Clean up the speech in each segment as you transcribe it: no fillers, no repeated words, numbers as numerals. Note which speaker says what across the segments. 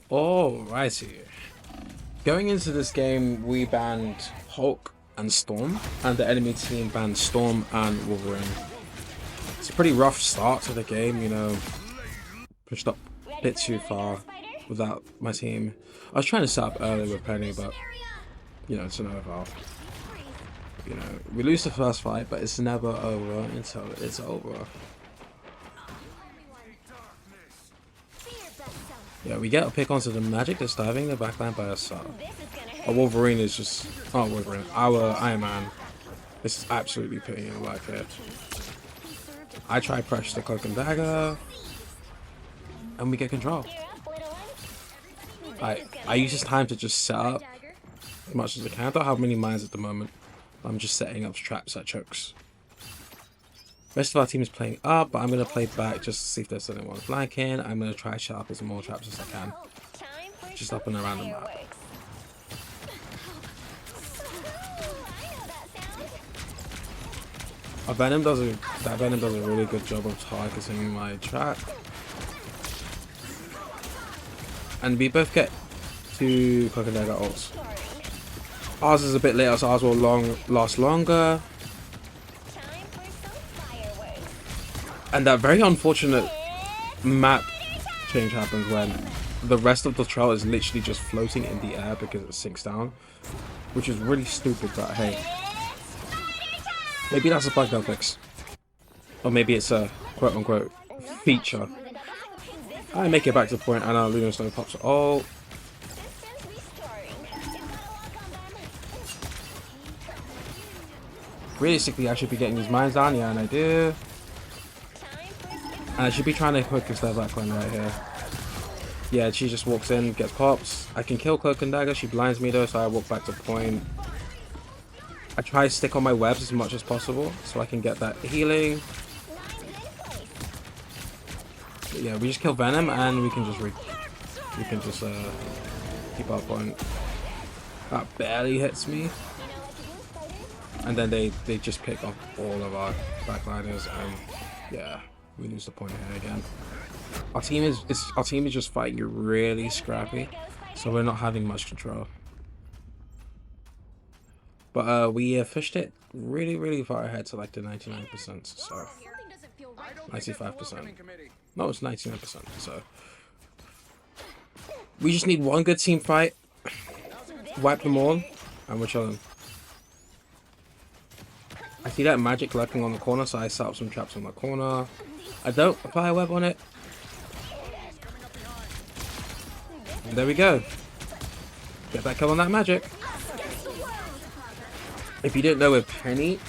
Speaker 1: Alrighty. Going into this game, we banned Hulk and Storm, and the enemy team banned Storm and Wolverine. It's a pretty rough start to the game, you know, pushed up a bit too far without my team. I was trying to set up early with Penny, but, you know, it's an over. You know, we lose the first fight, but it's never over until it's over. Yeah, we get a pick onto the Magic that's diving the backline by herself. Our Wolverine is just... Oh, Wolverine. Our Iron Man. This is absolutely putting in life here. I try press the Cloak and Dagger. And we get control. I use this time to just set up as much as I can. I don't have many mines at the moment. I'm just setting up traps that chokes. Rest of our team is playing up, but I'm going to play back just to see if there's anyone flanking. I'm going to try set up as more traps as I can. Just up and around the map. That Venom does a really good job of targeting my trap. And we both get 2 Cloak and Dagger ults. Ours is a bit later, so ours will last longer. And that very unfortunate map change happens when the rest of the trail is literally just floating in the air because it sinks down. Which is really stupid, but hey. Maybe that's a bug they'll fix. Or maybe it's a quote-unquote feature. I make it back to the point and our Lunar Stone pops. Oh. Realistically, I should be getting these mines down. Yeah, and I do. And I should be trying to focus their backline right here. Yeah, she just walks in, gets pops. I can kill Cloak and Dagger. She blinds me though, so I walk back to point. I try to stick on my webs as much as possible so I can get that healing. But yeah, we just kill Venom and we can just keep our point. That barely hits me. And then they just pick up all of our backliners and yeah, we lose the point here again. Our team is just fighting really scrappy, so we're not having much control. But we fished it really far ahead to like the 99%, so 95%. No, it's 99%. So we just need one good team fight, wipe them all, and we're chilling. I see that magic lurking on the corner, so I set up some traps on the corner. I don't apply a web on it. And there we go. Get that kill on that magic. If you didn't know, with Penny,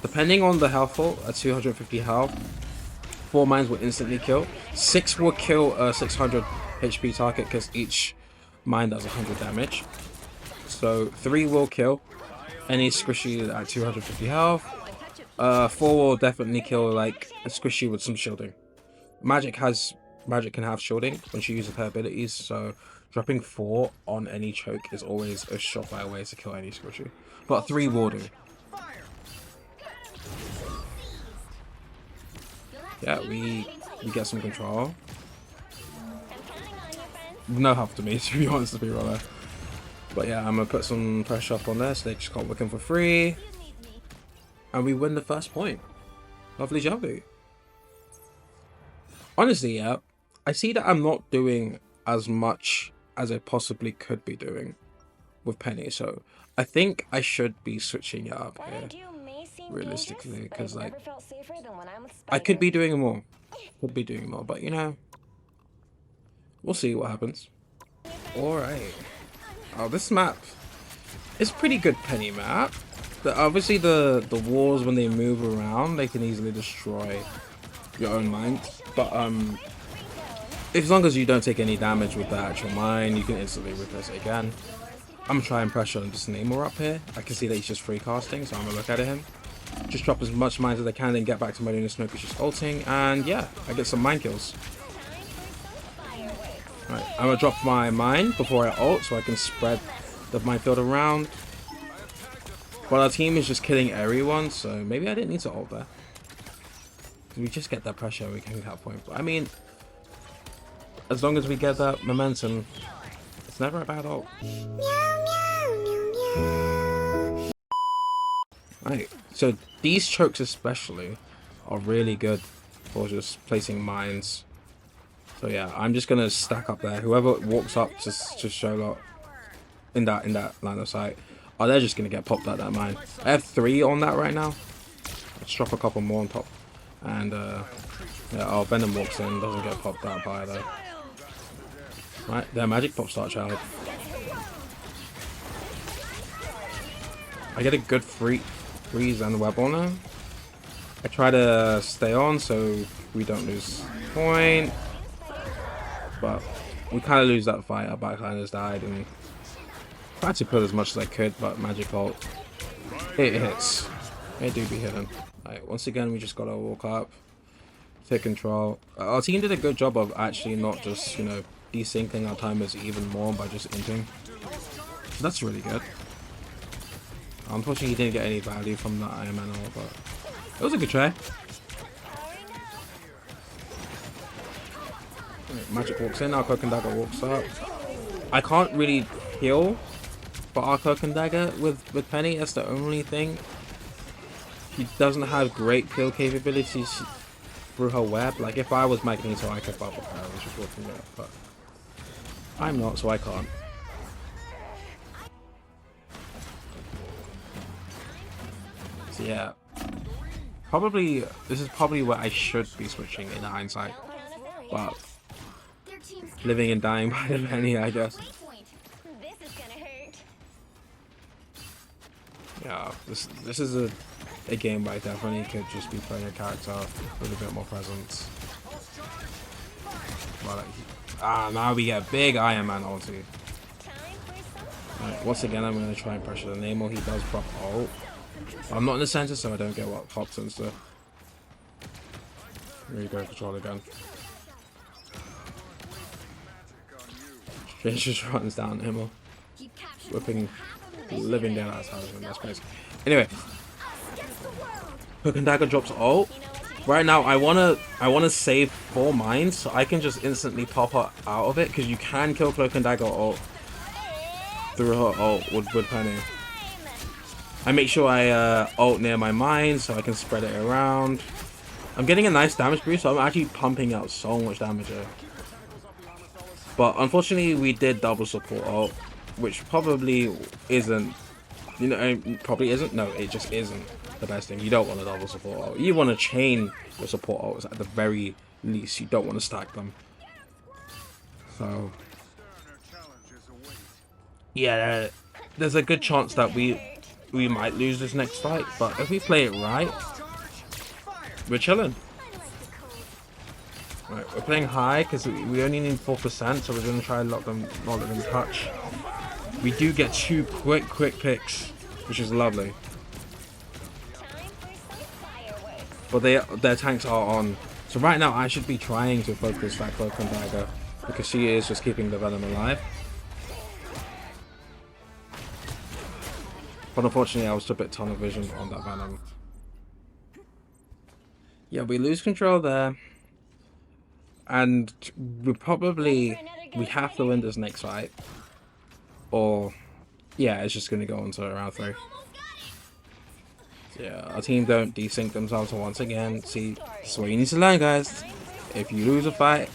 Speaker 1: depending on the health pool, at 250 health, 4 mines will instantly kill. 6 will kill a 600 HP target because each mine does 100 damage. So 3 will kill any squishy at 250 health. 4 will definitely kill like a squishy with some shielding. Magic can have shielding when she uses her abilities, so dropping 4 on any choke is always a surefire way to kill any squishy. But 3 will do. Yeah, we get some control. No help to me, to be honest, to be real. But yeah, I'm gonna put some pressure up on this. They just can't work in for free. And we win the first point. Lovely jubbly. Honestly, yeah, I see that I'm not doing as much as I possibly could be doing with Penny. So I think I should be switching it up here, realistically, because like I could be doing more. But you know, we'll see what happens. Alright. Oh, this map is pretty good Penny map. Obviously the walls, when they move around, they can easily destroy your own mine. But as long as you don't take any damage with the actual mine, you can instantly replace it again. I'm trying pressure on just Namor up here. I can see that he's just free casting, so I'm gonna look at him. Just drop as much mines as I can, then get back to my Lunar Smoke, who's just ulting, and yeah, I get some mine kills. Right, I'm gonna drop my mine before I ult, so I can spread the minefield around. But our team is just killing everyone, so maybe I didn't need to ult there. We just get that pressure, we can have point. But I mean, as long as we get that momentum, it's never a bad ult. Right, so these chokes especially are really good for just placing mines. So yeah, I'm just gonna stack up there. Whoever walks up to show up in that line of sight, oh, they're just gonna get popped at that mine. I have 3 on that right now. Let's drop a couple more on top, and yeah, oh, Venom walks in, doesn't get popped out by though. Right, their magic pop star child. I get a good freeze and web on her. I try to stay on so we don't lose point, but we kind of lose that fight. Our backliners died, and tried to put as much as I could, but magic ult, it hits. It do be hitting. Right, once again, we just gotta walk up, take control. Our team did a good job of actually not just, you know, desyncing our timers even more by just inting. So that's really good. Unfortunately, he didn't get any value from that Iron Man ult, but it was a good try. Right, magic walks in, our Cloak and Dagger walks up. I can't really heal for our Cloak and Dagger with Penny. That's the only thing. She doesn't have great kill capabilities through her web. Like, if I was Magneto, I could bubble her, which is working out, but I'm not, so I can't. So yeah, probably this is probably where I should be switching in hindsight, but living and dying by the Penny, I guess. Yeah, this is a game where I definitely could just be playing a character with a bit more presence. But now we get big Iron Man ulti. Right, once again, I'm going to try and pressure the Nemo. He does drop ult. I'm not in the center, so I don't get what hops and stuff. Here you go, control again. Strange just runs down Himmel, whipping living daylights out of him. That's crazy. Anyway, Cloak and Dagger drops ult. Right now, I wanna save 4 mines so I can just instantly pop her out of it, because you can kill Cloak and Dagger ult through her ult with Penny. I make sure I ult near my mine so I can spread it around. I'm getting a nice damage boost, so I'm actually pumping out so much damage here. But unfortunately, we did double support ult, which probably isn't, you know, probably isn't. No, it just isn't the best thing. You don't want to double support ult. You want to chain your support ults at the very least. You don't want to stack them. So yeah, there's a good chance that we might lose this next fight, but if we play it right, we're chilling. Right, we're playing high because we only need 4%, so we're going to try and not let them touch. We do get 2 quick picks, which is lovely. But their tanks are on. So right now I should be trying to focus that Cloak and Dagger, because she is just keeping the Venom alive. But unfortunately, I was a bit tunnel vision on that Venom. Yeah, we lose control there. And we have to win this next fight. Or, yeah, it's just going to go on to round 3. So yeah, our team don't desync themselves once again. See, this is what you need to learn, guys. If you lose a fight,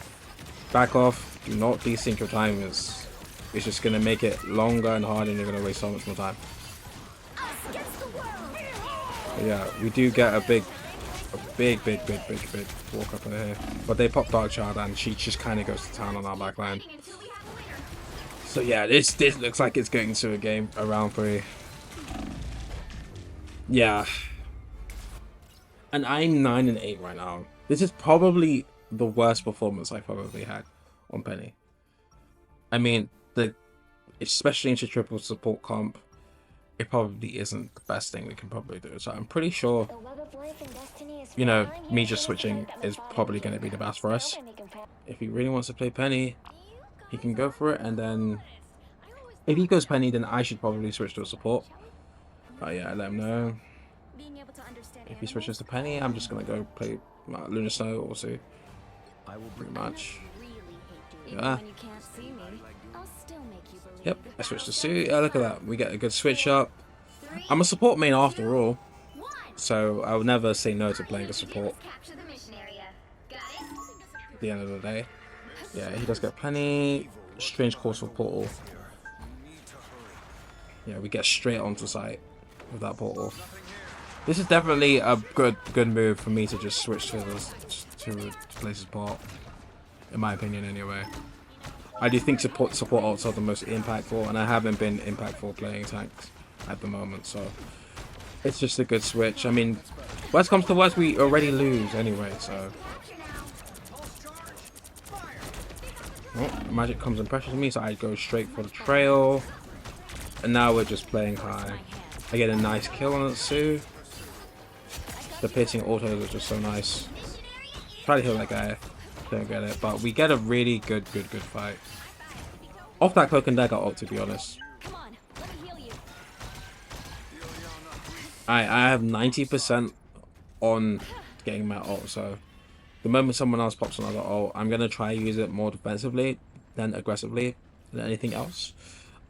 Speaker 1: back off. Do not desync your timers. It's just going to make it longer and harder, and you're going to waste so much more time. But yeah, we do get a big walk up in here. But they pop Dark Child, and she just kind of goes to town on our back line. So yeah, this looks like it's going to a round 3. Yeah. And I'm 9 and 8 right now. This is probably the worst performance I've probably had on Penny. I mean, especially into triple support comp, it probably isn't the best thing we can probably do. So I'm pretty sure, you know, me just switching is probably going to be the best for us. If he really wants to play Penny, he can go for it. And then if he goes Penny, then I should probably switch to a support. But yeah, I let him know. If he switches to Penny, I'm just going to go play Lunar Snow or Sue. Pretty much. there. Yep, I switched to Sue. Yeah, look at that. We get a good switch up. I'm a support main after all, so I will never say no to playing a support. At the end of the day. Yeah, he does get Peni. Strange course for portal. Yeah, we get straight onto site with that portal. This is definitely a good move for me to just switch to play support, in my opinion anyway. I do think support ults are the most impactful, and I haven't been impactful playing tanks at the moment, so it's just a good switch. I mean, worst comes to worst, we already lose anyway, so. Oh, magic comes and pressures me, so I go straight for the trail. And now we're just playing high. I get a nice kill on Sue. The piercing autos are just so nice. Try to heal that guy. Don't get it. But we get a really good fight. Off that cloak and dagger ult, to be honest. I have 90% on getting my ult, so the moment someone else pops another ult, I'm going to try to use it more defensively than aggressively than anything else.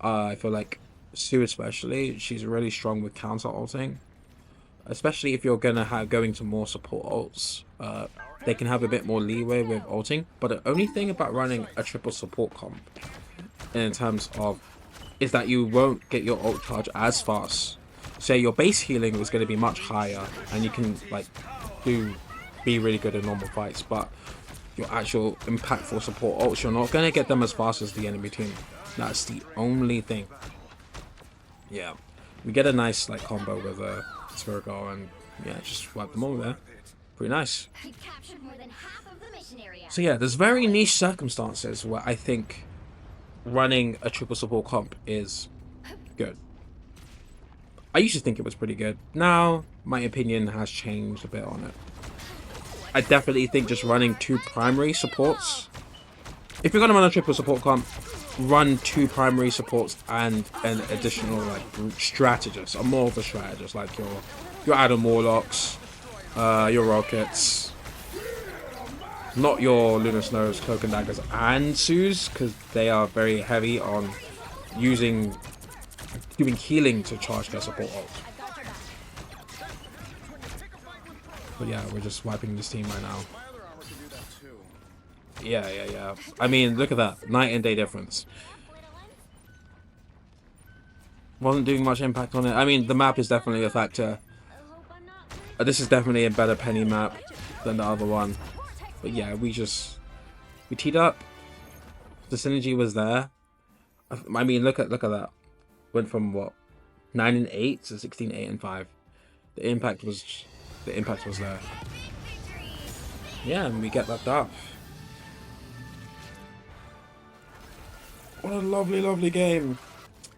Speaker 1: I feel like Sue especially, she's really strong with counter ulting. Especially if you're going to more support ults. They can have a bit more leeway with ulting. But the only thing about running a triple support comp in terms of is that you won't get your ult charge as fast. So your base healing is going to be much higher, and you can like be really good in normal fights, but your actual impactful support ults, you're not going to get them as fast as the enemy team. That's the only thing. Yeah, we get a nice like combo with a Spherical, and yeah, just wipe them all there. Pretty nice. So yeah, there's very niche circumstances where I think running a triple support comp is good. I used to think it was pretty good. Now, my opinion has changed a bit on it. I definitely think just running 2 primary supports. If you're going to run a triple support comp, run 2 primary supports and an additional like strategist. I'm more of a strategist, like your Adam Warlocks, your Rockets, not your Lunar Snows, Cloak and Daggers, and Sues, because they are very heavy on doing healing to charge their support ult. But yeah, we're just wiping this team right now. Yeah. I mean, look at that. Night and day difference. Wasn't doing much impact on it. I mean, the map is definitely a factor. This is definitely a better Peni map than the other one. But yeah, we teed up. The synergy was there. I mean, look at that. Went from what? 9 and 8 to 16, 8 and 5. The impact was there. Yeah, and we get that dub. What a lovely game.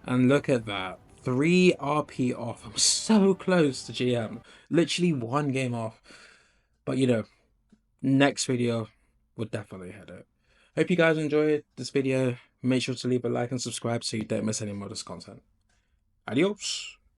Speaker 1: And look at that. 3 RP off. I'm so close to GM. Literally 1 game off. But you know, next video would definitely hit it. Hope you guys enjoyed this video. Make sure to leave a like and subscribe so you don't miss any more of this content. Adios.